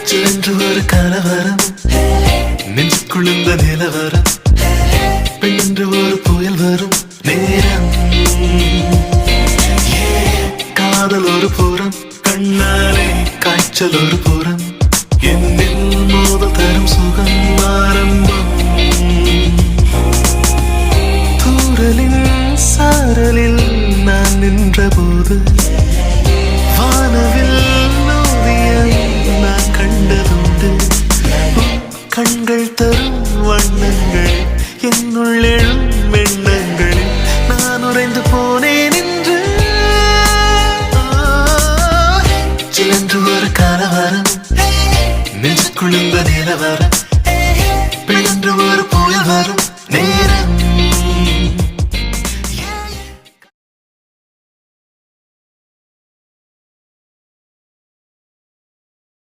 சிலென்று ஒரு கலவரம் நெஞ்சுக்குழுந்த நிலவரம் பெண்ணென்று ஒரு புயல் வரும் நேரம் காதல் ஒரு புறம் கண்ணாலே காய்ச்சல் ஒரு புறம் என்னில் மோதல் தரும் சுகம் ஆரம்பம் தூரலின் சாரலில் நான் நின்ற போது வானவில் நான் கண்டதுண்டு கண்கள் தரும் வண்ணங்கள் என்னுள்ளெழும் எண்ணங்கள் நான் உறைந்து போனேன் என்று சிலென்று ஒரு கலவரம் நெஞ்சுக்குழுந்த நிலவரம்